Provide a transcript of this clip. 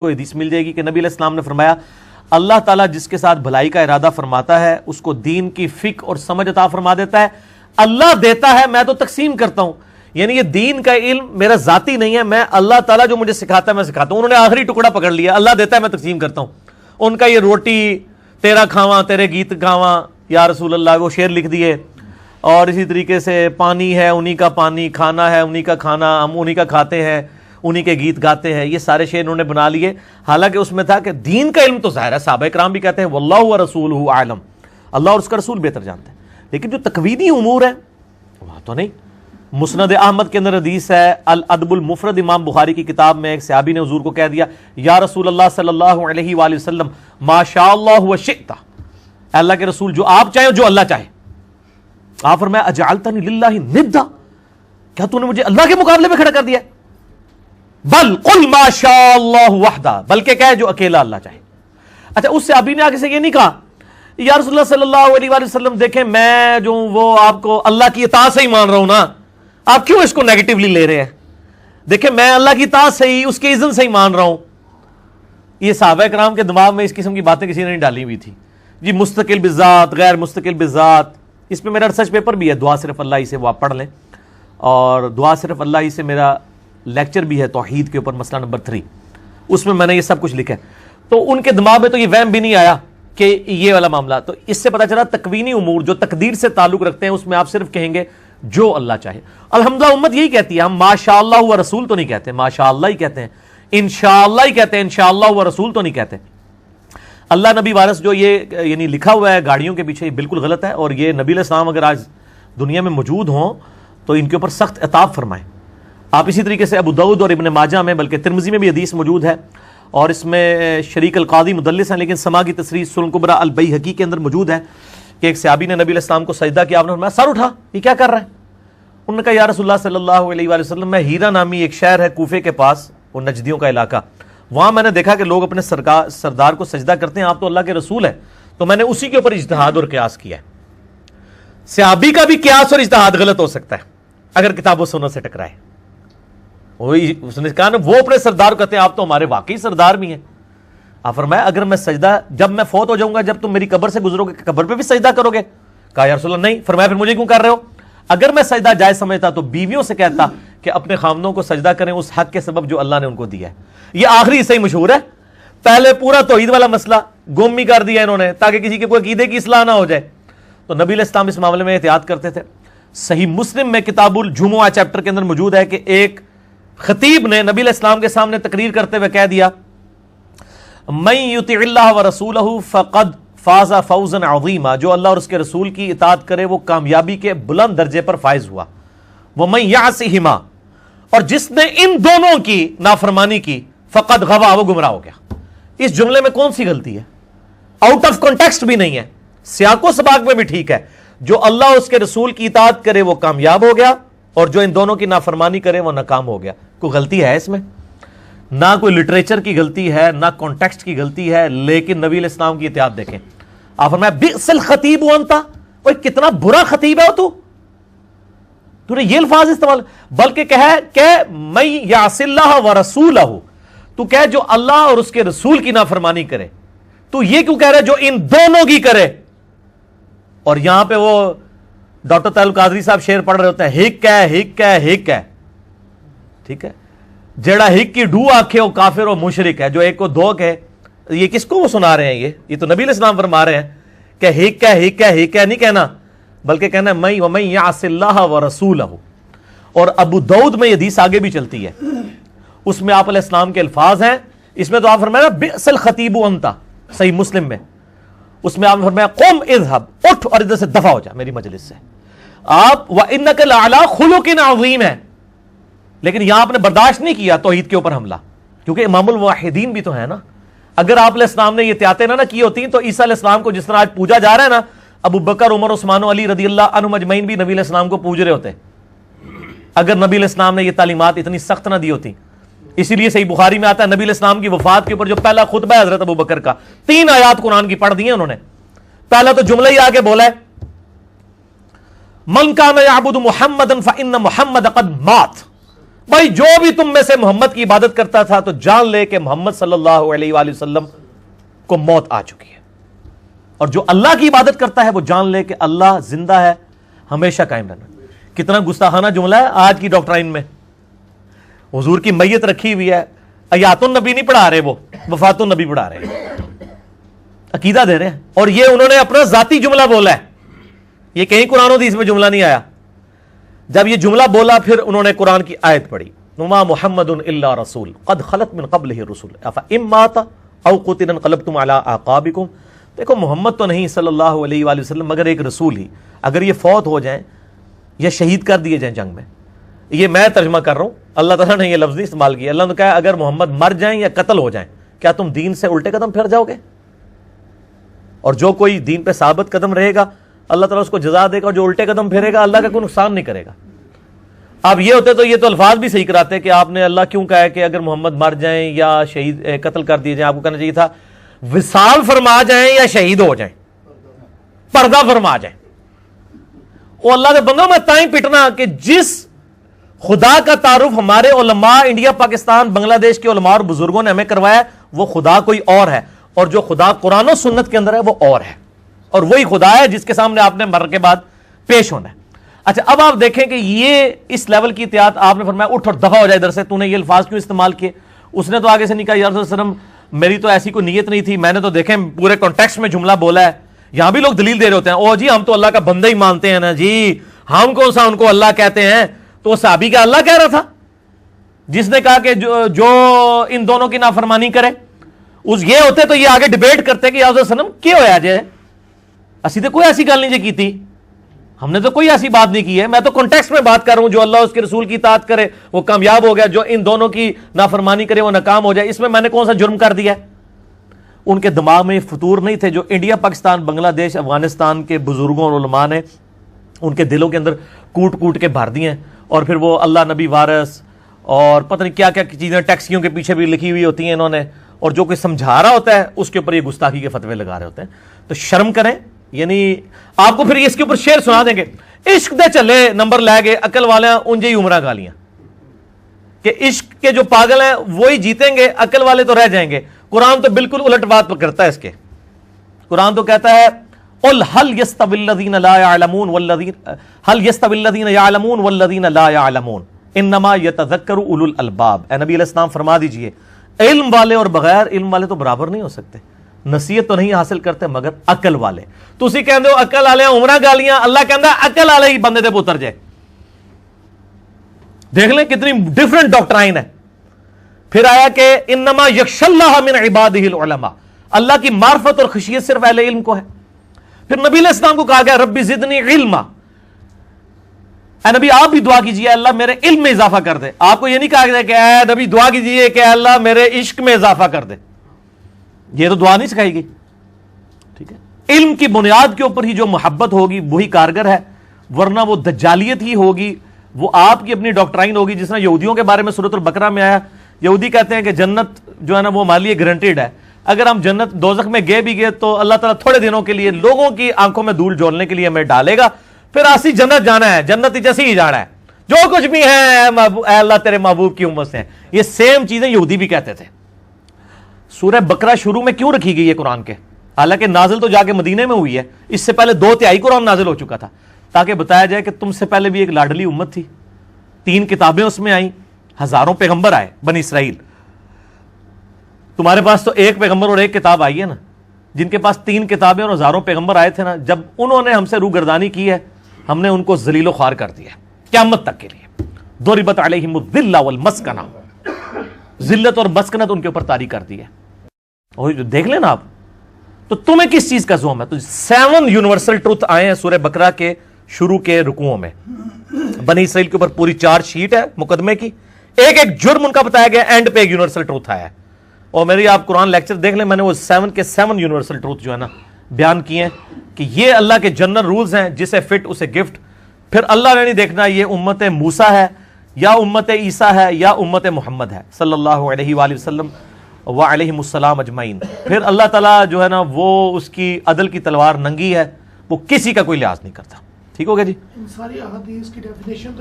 کو حدیث مل جائے گی کہ نبی علیہ السلام نے فرمایا اللہ تعالیٰ جس کے ساتھ بھلائی کا ارادہ فرماتا ہے اس کو دین کی فقہ اور سمجھ عطا فرما دیتا ہے. اللہ دیتا ہے، میں تو تقسیم کرتا ہوں. یعنی یہ دین کا علم میرا ذاتی نہیں ہے، میں اللہ تعالیٰ جو مجھے سکھاتا ہے میں سکھاتا ہوں. انہوں نے آخری ٹکڑا پکڑ لیا، اللہ دیتا ہے میں تقسیم کرتا ہوں. ان کا یہ روٹی تیرا کھاواں تیرے گیت گاواں یا رسول اللہ، وہ شعر لکھ دیے. اور اسی طریقے سے پانی ہے انہی کا پانی، کھانا ہے انہی کا کھانا، ہم انہی کا کھاتے ہیں، انہی کے گیت گاتے ہیں. یہ سارے شعر انہوں نے بنا لیے. حالانکہ اس میں تھا کہ دین کا علم تو ظاہر ہے، صحابہ کرام بھی کہتے ہیں واللہ ورسولہ اعلم، اللہ اور اس کا رسول بہتر جانتے ہیں. لیکن جو تکوینی امور ہیں وہاں تو نہیں. مسند احمد کے اندر حدیث ہے، الادب المفرد امام بخاری کی کتاب میں، ایک صحابی نے حضور کو کہہ دیا یا رسول اللہ صلی اللہ علیہ وآلہ وسلم ما شاء اللہ وشئت، اللہ کے رسول جو آپ چاہیں جو اللہ چاہے. آپ فرمایا اجعلتنی للہ ندا، کیا تو نے مجھے اللہ کے مقابلے میں کھڑا کر دیا؟ بل قل ما شاء اللہ وحدہ، بلکہ کہے جو اکیلا اللہ چاہے. اچھا اس صحابی نے آگے سے یہ نہیں کہا یا رسول اللہ صلی اللہ علیہ وآلہ وسلم دیکھیں میں جو وہ آپ کو اللہ کی اطاعت سے ہی مان رہا ہوں نا، آپ کیوں اس کو نیگیٹولی لے رہے ہیں؟ دیکھیں میں اللہ کی اطاعت سے ہی، اس کے اذن سے ہی مان رہا ہوں. یہ صحابہ کرام کے دماغ میں اس قسم کی باتیں کسی نے نہیں ڈالی ہوئی تھی. جی مستقل بذات، غیر مستقل بذات، اس پہ میرا ریسرچ پیپر بھی ہے، دعا صرف اللہ ہی سے، وہ آپ پڑھ لیں. اور دعا صرف اللہ ہی سے میرا لیکچر بھی ہے توحید کے اوپر، مسئلہ نمبر 3، اس میں نے یہ سب کچھ لکھا ہے. تو ان کے دماغ میں تو یہ وہم بھی نہیں آیا کہ یہ والا معاملہ. تو اس سے پتہ چلا تکوینی امور جو تقدیر سے تعلق رکھتے ہیں اس میں آپ صرف کہیں گے جو اللہ چاہے. الحمدللہ امت یہی کہتی ہے، ہم ماشاء اللہ و رسول تو نہیں کہتے، ماشاء اللہ ہی کہتے ہیں، انشاءاللہ ہی کہتے ہیں، انشاءاللہ و رسول تو نہیں کہتے. اللہ نبی وارث جو یہ یعنی لکھا ہوا ہے گاڑیوں کے پیچھے، یہ بالکل غلط ہے. اور یہ نبی علیہ السلام اگر آج دنیا میں موجود ہوں تو ان کے اوپر سخت عتاب فرمائیں. آپ اسی طریقے سے ابو داؤد اور ابن ماجہ میں، بلکہ ترمذی میں بھی حدیث موجود ہے، اور اس میں شریک القاضی مدلس ہیں لیکن سما کی تصریح سنن کبریٰ البیہقی کے اندر موجود ہے کہ ایک صحابی نے نبی علیہ السلام کو سجدہ کیا. آپ نے فرمایا سر اٹھا، یہ کیا کر رہا ہے؟ انہوں نے کہا یا رسول اللہ صلی اللہ علیہ وآلہ وسلم میں ہیرا نامی ایک شہر ہے کوفے کے پاس، وہ نجدیوں کا علاقہ، وہاں میں نے دیکھا کہ لوگ اپنے سردار کو سجدہ کرتے ہیں، آپ تو اللہ کے رسول ہیں، تو میں نے اسی کے اوپر اجتہاد اور قیاس کیا ہے. صحابی کا بھی قیاس اور اجتہاد غلط ہو سکتا ہے اگر کتاب و سنت سے ٹکرائے. اس نے کہا نا وہ اپنے سردار کو کہتے ہیں آپ تو ہمارے واقعی سردار بھی ہیں. آپ فرمایا اگر میں سجدہ جب میں فوت ہو جاؤں گا، جب تم میری قبر سے گزرو گے قبر پہ بھی سجدہ کرو گے؟ کہا یا رسول اللہ نہیں. فرمایا پھر مجھے کیوں کر رہے ہو؟ اگر میں سجدہ جائز سمجھتا تو بیویوں سے کہتا کہ اپنے خامدوں کو سجدہ کریں اس حق کے سبب جو اللہ نے ان کو دیا ہے. یہ آخری صحیح مشہور ہے. پہلے پورا توحید والا مسئلہ گم ہی کر دیا انہوں نے تاکہ کسی کے کوئی عقیدے کی اصلاح نہ ہو جائے. تو نبی علیہ السلام اس معاملے میں احتیاط کرتے تھے. صحیح مسلم میں کتاب الجمعہ چیپٹر کے اندر موجود ہے کہ ایک خطیب نے نبی علیہ السلام کے سامنے تقریر کرتے ہوئے کہہ دیا من یطع اللہ ورسولہ فقد فاز فوزا عظیما، جو اللہ اور اس کے رسول کی اطاعت کرے وہ کامیابی کے بلند درجے پر فائز ہوا. ومن یعصہما، اور جس نے ان دونوں کی نافرمانی کی فقد غوا، وہ گمراہ ہو گیا. اس جملے میں کون سی غلطی ہے؟ آؤٹ آف کانٹیکسٹ بھی نہیں ہے، سیاق و سباق میں بھی ٹھیک ہے. جو اللہ اور اس کے رسول کی اطاعت کرے وہ کامیاب ہو گیا، اور جو ان دونوں کی نافرمانی کرے وہ ناکام ہو گیا. کوئی غلطی ہے اس میں؟ نہ کوئی لٹریچر کی غلطی ہے، نہ کانٹیکسٹ کی غلطی ہے. لیکن نبی علیہ السلام کی اطاعت دیکھیں. آپ فرمایا بئس الخطیب انت، اوے کتنا برا خطیب ہے تو نے یہ الفاظ استعمال، بلکہ کہ من یعص اللہ ورسولہ، تو کہے جو اللہ اور اس کے رسول کی نافرمانی کرے. تو یہ کیوں کہہ رہے جو ان دونوں کی کرے؟ اور یہاں پہ وہ ڈاکٹر طاہر القادری صاحب شعر پڑھ رہے ہوتے ہیں ہک ہے ہک ہے ہک ہے، ٹھیک ہے، جیڑا ہک کی ڈو آنکھے وہ کافر و مشرک ہے، جو ایک کو دو کہے. یہ کس کو وہ سنا رہے ہیں؟ یہ تو نبی علیہ السلام فرما رہے ہیں کہ ہک ہے ہک ہے ہک ہے نہیں کہنا، بلکہ کہنا ہے ومن یعص اللہ ورسولہ. اور ابو داؤد میں یہ حدیث آگے بھی چلتی ہے، اس میں آپ علیہ السلام کے الفاظ ہیں. اس میں تو آپ فرمایا بئس الخطیب انت، صحیح مسلم میں اس میں آپ نے فرمایا قم اذهب، اٹھ اور ادھر سے دفع ہو جا میری مجلس سے. آپ وَإِنَّكَ لَعَلَىٰ خُلُقٍ عَظِيمٍ ہے، لیکن یہاں آپ نے برداشت نہیں کیا توحید کے اوپر حملہ، کیونکہ امام الموحدین بھی تو ہے نا. اگر آپ علیہ السلام نے یہ احتیاطیں نہ کی ہوتی تو عیسیٰ علیہ السلام کو جس طرح آج پوجا جا رہا ہے نا، ابو بکر عمر عثمان و علی رضی اللہ عنہم اجمعین بھی نبی علیہ السلام کو پوج رہے ہوتے اگر نبی علیہ السلام نے یہ تعلیمات اتنی سخت نہ دی ہوتی. اسی لیے صحیح بخاری میں آتا ہے نبی علیہ السلام کی وفات کے اوپر جو پہلا خطبہ ہے حضرت ابو بکر کا، 3 آیات قرآن کی پڑھ دی ہیں انہوں نے. پہلا تو جملہ ہی آگے بولا ہے من کان یعبد محمدا فإن محمد قد مات، بھائی جو بھی تم میں سے محمد کی عبادت کرتا تھا تو جان لے کہ محمد صلی اللہ علیہ وآلہ وسلم کو موت آ چکی ہے، اور جو اللہ کی عبادت کرتا ہے وہ جان لے کہ اللہ زندہ ہے، ہمیشہ قائم رہنا۔ کتنا گستاخانہ جملہ ہے آج کی ڈاکٹرائن میں، حضور کی میت رکھی ہوئی ہے، حیات النبی نہیں پڑھا رہے، وہ وفات النبی پڑھا رہے ہیں، عقیدہ دے رہے ہیں، اور یہ انہوں نے اپنا ذاتی جملہ بولا ہے، یہ کہیں قرآن و حدیث میں جملہ نہیں آیا۔ جب یہ جملہ بولا پھر انہوں نے قرآن کی آیت پڑھی، وما محمد الا رسول قد خلت من قبلہ الرسل افإن مات او قتل انقلبتم علی اعقابکم۔ دیکھو محمد تو نہیں صلی اللہ علیہ وآلہ وسلم مگر ایک رسول ہی، اگر یہ فوت ہو جائیں یا شہید کر دیے جائیں جنگ میں، یہ میں ترجمہ کر رہا ہوں، اللہ تعالیٰ نے یہ لفظ نہیں استعمال کیا، اللہ نے کہا اگر محمد مر جائیں یا قتل ہو جائیں کیا تم دین سے الٹے قدم پھر جاؤ گے؟ اور جو کوئی دین پہ ثابت قدم رہے گا اللہ تعالیٰ اس کو جزا دے گا، اور جو الٹے قدم پھیرے گا اللہ کا کوئی نقصان نہیں کرے گا۔ اب یہ ہوتے تو یہ تو الفاظ بھی صحیح کراتے کہ آپ نے اللہ کیوں کہا ہے کہ اگر محمد مر جائیں یا شہید قتل کر دیے جائیں، آپ کو کہنا چاہیے تھا وصال فرما جائیں یا شہید ہو جائیں، پردہ فرما جائیں۔ وہ اللہ کے بندوں میں تائیں پٹنا کہ جس خدا کا تعارف ہمارے علماء انڈیا پاکستان بنگلہ دیش کے علماء اور بزرگوں نے ہمیں کروایا ہے، وہ خدا کوئی اور ہے، اور جو خدا قرآن و سنت کے اندر ہے وہ اور ہے، اور وہی خدا ہے جس کے سامنے آپ نے مر کے بعد پیش ہونا ہے۔ اچھا اب آپ دیکھیں کہ یہ اس لیول کی اطاعت، آپ نے فرمایا اٹھ اور دفع ہو جائے ادھر سے، تو نے یہ الفاظ کیوں استعمال کیے؟ اس نے تو آگے سے نہیں کہا یا رسول اللہ علیہ وسلم میری تو ایسی کوئی نیت نہیں تھی، میں نے تو دیکھیں پورے کانٹیکسٹ میں جملہ بولا ہے۔ یہاں بھی لوگ دلیل دے رہے ہوتے ہیں، او جی ہم تو اللہ کا بندہ ہی مانتے ہیں نا جی، ہم کون سا ان کو اللہ کہتے ہیں؟ تو صحابی کا اللہ کہہ رہا تھا جس نے کہا کہ جو ان دونوں کی نافرمانی کرے، اس یہ ہوتے تو یہ آگے ڈیبیٹ کرتے کہ یا رسول اللہ علیہ وسلم کیا ہویا جے، اسی تو کوئی ایسی گل نہیں جی کی تھی، ہم نے تو کوئی ایسی بات نہیں کی ہے، میں تو کانٹیکسٹ میں بات کر رہا ہوں، جو اللہ اس کے رسول کی اطاعت کرے وہ کامیاب ہو گیا، جو ان دونوں کی نافرمانی کرے وہ ناکام ہو جائے، اس میں نے کون سا جرم کر دیا ہے؟ ان کے دماغ میں فطور نہیں تھے جو انڈیا پاکستان بنگلہ دیش افغانستان کے بزرگوں اور علماء نے ان کے دلوں کے اندر کوٹ کوٹ کے بھر دی ہیں، اور پھر وہ اللہ نبی وارث اور پتہ نہیں کیا کیا چیزیں ٹیکسیوں کے پیچھے بھی لکھی ہوئی ہوتی ہیں انہوں نے، اور جو کوئی سمجھا رہا ہوتا ہے اس کے اوپر یہ گستاخی کے فتوے لگا رہے ہوتے ہیں۔ تو شرم کریں، یعنی آپ کو پھر اس کے اوپر شعر سنا دیں گے، عشق دے چلے نمبر لے گئے عقل والے انجے ہی عمرہ گالیاں، کہ عشق کے جو پاگل ہیں وہی جیتیں گے، عقل والے تو رہ جائیں گے۔ قرآن تو بالکل الٹ بات پر کرتا ہے اس کے، قرآن تو کہتا ہے قل هل يستوي الذين لا يعلمون والذين هل يستوي الذين يعلمون والذين لا يعلمون انما يتذكر اولو الالباب۔ اے نبی علیہ السلام فرما دیجئے علم والے اور بغیر علم والے تو برابر نہیں ہو سکتے، نصیحت تو نہیں حاصل کرتے مگر عقل والے۔ تسی کہندے ہو عقل والے عمرہ گالیاں، اللہ کہندا عقل والے ہی بندے دے پتر جے۔ دیکھ لیں کتنی ڈیفرنٹ ڈاکٹرائن ہے۔ پھر آیا کہ انما یخشی اللہ من عبادہ العلماء، اللہ کی معرفت اور خشیت صرف اہل علم کو ہے۔ پھر نبی علیہ السلام کو کہا گیا ربی زدنی علما، اے نبی آپ بھی دعا کیجئے اللہ میرے علم میں اضافہ کر دے۔ آپ کو یہ نہیں کہا گیا کہ اے نبی دعا کیجئے کہ اللہ میرے عشق میں اضافہ کر دے، یہ تو دعا نہیں سکھائی گئی، ٹھیک ہے۔ علم کی بنیاد کے اوپر ہی جو محبت ہوگی وہی کارگر ہے، ورنہ وہ دجالیت ہی ہوگی، وہ آپ کی اپنی ڈاکٹرائن ہوگی۔ جس طرح یہودیوں کے بارے میں سورۃ البقرہ میں آیا، یہودی کہتے ہیں کہ جنت جو ہے نا وہ ہمارے لیے گارنٹیڈ ہے، اگر ہم جنت دوزخ میں گئے بھی گئے تو اللہ تعالیٰ تھوڑے دنوں کے لیے لوگوں کی آنکھوں میں دھول جھولنے کے لیے ہمیں ڈالے گا، پھر آسی جنت جانا ہے، جنت جیسے ہی جانا ہے، جو کچھ بھی ہے اے اللہ تیرے محبوب کی امت سے ہیں۔ یہ سیم چیزیں یہودی بھی کہتے تھے۔ سورہ بقرہ شروع میں کیوں رکھی گئی ہے قرآن کے؟ حالانکہ نازل تو جا کے مدینے میں ہوئی ہے، اس سے پہلے 2/3 قرآن نازل ہو چکا تھا، تاکہ بتایا جائے کہ تم سے پہلے بھی ایک لاڈلی امت تھی، 3 کتابیں اس میں آئیں، ہزاروں پیغمبر آئے بنی اسرائیل، تمہارے پاس تو ایک پیغمبر اور ایک کتاب آئی ہے نا، جن کے پاس 3 کتابیں اور ہزاروں پیغمبر آئے تھے نا، جب انہوں نے ہم سے روگردانی کی ہے ہم نے ان کو ذلیل و خوار کر دیا قیامت تک کے لیے۔ ضربت علیہم الذلہ والمسکنہ، ذلت اور مسکنت ان کے اوپر طاری کر دی ہے۔ اور دیکھ لینا آپ، تو تمہیں کس چیز کا زوم ہے؟ تو 7 یونیورسل ٹروتھ آئے ہیں سورہ بقرہ کے شروع کے رکوعوں میں، بنی اسرائیل کے اوپر پوری چارج شیٹ ہے مقدمے کی، ایک ایک جرم ان کا بتایا گیا، اینڈ پہ ایک یونیورسل ٹروتھ آیا ہے۔ اور میری آپ قرآن لیکچر دیکھ لیں، میں نے وہ 7 کے 7 یونیورسل ٹروتھ جو ہے نا بیان کیے ہیں کہ یہ اللہ کے جنرل رولز ہیں، جسے فٹ اسے گفٹ۔ پھر اللہ نے نہیں دیکھنا یہ امت موسیٰ ہے یا امت عیسیٰ ہے یا امت محمد ہے صلی اللہ علیہ وآلہ وسلم وعلیہم السلام اجمعین۔ پھر اللہ تعالیٰ جو ہے نا وہ اس کی عدل کی تلوار ننگی ہے، وہ کسی کا کوئی لحاظ نہیں کرتا۔ ٹھیک ہو گیا جی؟ ان ساری احادیث کی ڈیفینیشن